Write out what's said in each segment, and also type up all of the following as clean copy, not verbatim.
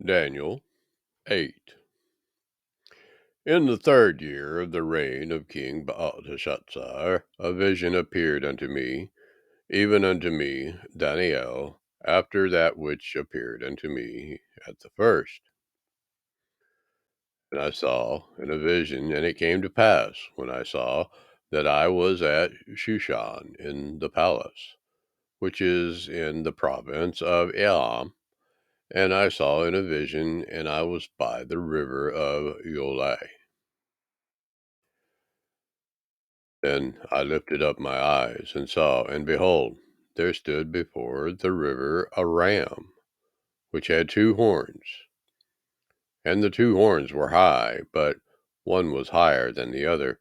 Daniel 8. In the 3rd year of the reign of King Belshazzar, a vision appeared unto me, even unto me, Daniy'el, after that which appeared unto me at the first. And I saw in a vision, and it came to pass, when I saw, that I was at Shushan in the palace, which is in the province of Elam. And I saw in a vision, and I was by the river of YAHUAH. Then I lifted up my eyes and saw, and behold, there stood before the river a ram, which had 2 horns. And the 2 horns were high, but one was higher than the other,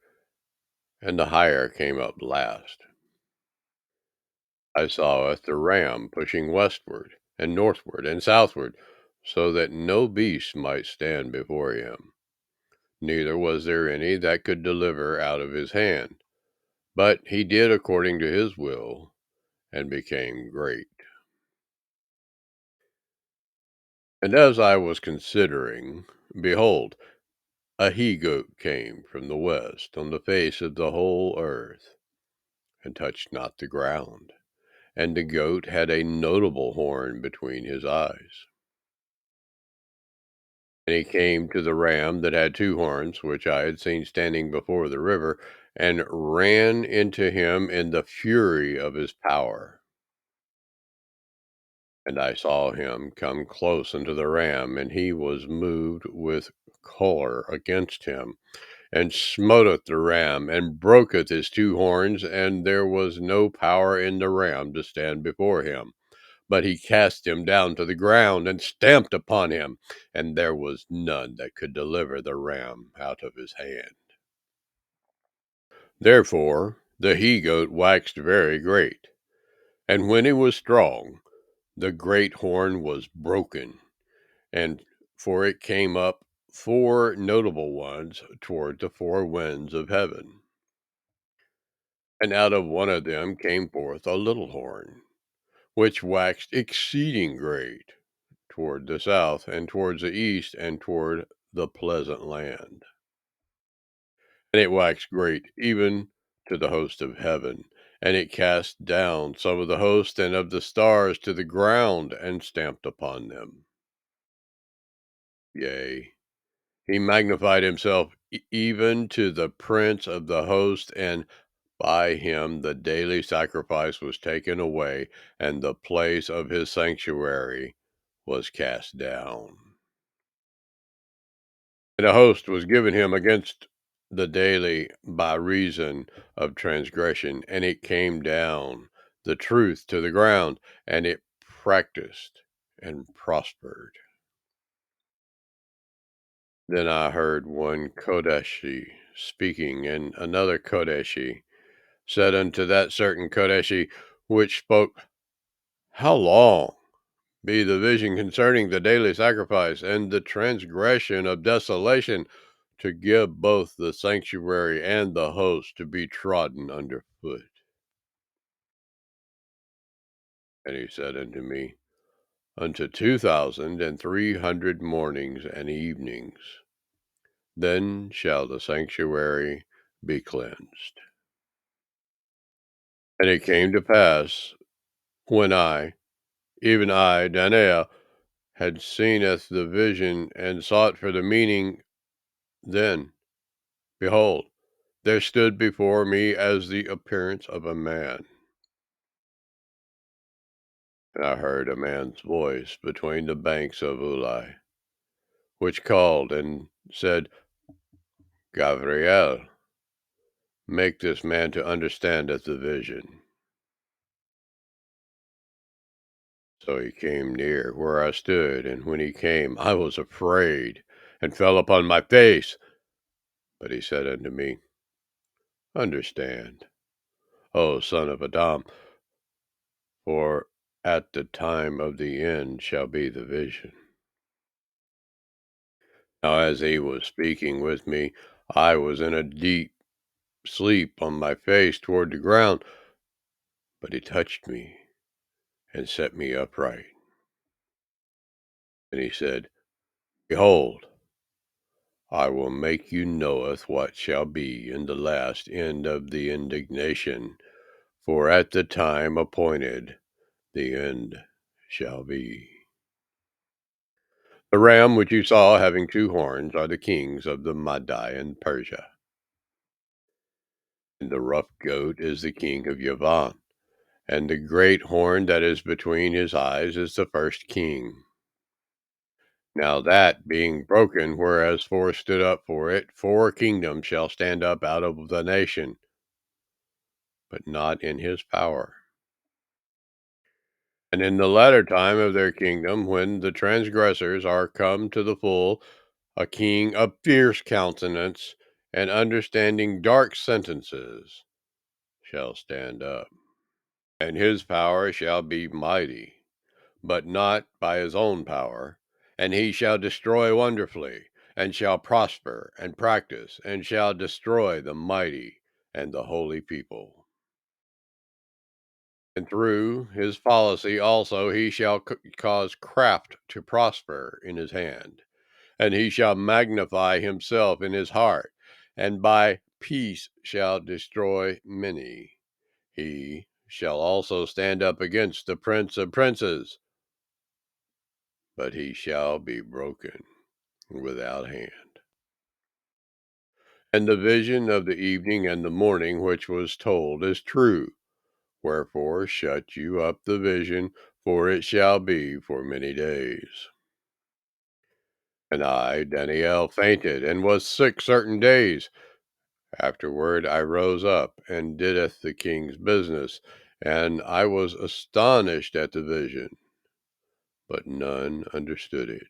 and the higher came up last. I saw the ram pushing westward, and northward, and southward, so that no beast might stand before him. Neither was there any that could deliver out of his hand. But he did according to his will, and became great. And as I was considering, behold, a he-goat came from the west on the face of the whole earth, and touched not the ground. And the goat had a notable horn between his eyes. And he came to the ram that had 2 horns, which I had seen standing before the river, and ran into him in the fury of his power. And I saw him come close unto the ram, and he was moved with choler against him, and smoteth the ram, and broketh his 2 horns, and there was no power in the ram to stand before him. But he cast him down to the ground, and stamped upon him, and there was none that could deliver the ram out of his hand. Therefore the he-goat waxed very great, and when he was strong, the great horn was broken, and for it came up 4 notable ones toward the 4 winds of heaven. And out of one of them came forth a little horn, which waxed exceeding great toward the south, and towards the east, and toward the pleasant land. And it waxed great even to the host of heaven, and it cast down some of the host and of the stars to the ground, and stamped upon them. Yea, he magnified himself even to the prince of the host, and by him the daily sacrifice was taken away, and the place of his sanctuary was cast down. And a host was given him against the daily by reason of transgression, and it came down the truth to the ground, and it practiced and prospered. Then I heard one Kodeshi speaking, and another Kodeshi said unto that certain Kodeshi which spoke, How long be the vision concerning the daily sacrifice and the transgression of desolation, to give both the sanctuary and the host to be trodden under foot? And he said unto me, Unto 2,300 mornings and evenings, then shall the sanctuary be cleansed. And it came to pass, when I, even I, Daniy'el, had seeneth the vision and sought for the meaning, then, behold, there stood before me as the appearance of a man. And I heard a man's voice between the banks of Ulai, which called and said, Gabriel, make this man to understandeth the vision. So he came near where I stood, and when he came, I was afraid, and fell upon my face. But he said unto me, Understand, O son of Adam, for at the time of the end shall be the vision. Now as he was speaking with me, I was in a deep sleep on my face toward the ground, but he touched me and set me upright. And he said, Behold, I will make you knoweth what shall be in the last end of the indignation, for at the time appointed the end shall be. The ram which you saw having two horns are the kings of the Madai and Persia. And the rough goat is the king of Yavan, and the great horn that is between his eyes is the first king. Now that being broken, whereas four stood up for it, four kingdoms shall stand up out of the nation, but not in his power. And in the latter time of their kingdom, when the transgressors are come to the full, a king of fierce countenance and understanding dark sentences shall stand up. And his power shall be mighty, but not by his own power. And he shall destroy wonderfully, and shall prosper and practice, and shall destroy the mighty and the holy people. And through his policy also he shall cause craft to prosper in his hand, and he shall magnify himself in his heart, and by peace shall destroy many. He shall also stand up against the prince of princes, but he shall be broken without hand. And the vision of the evening and the morning which was told is true. Wherefore shut you up the vision, for it shall be for many days. And I, Daniy'el, fainted and was sick certain days. Afterward I rose up and dideth the king's business, and I was astonished at the vision, but none understood it.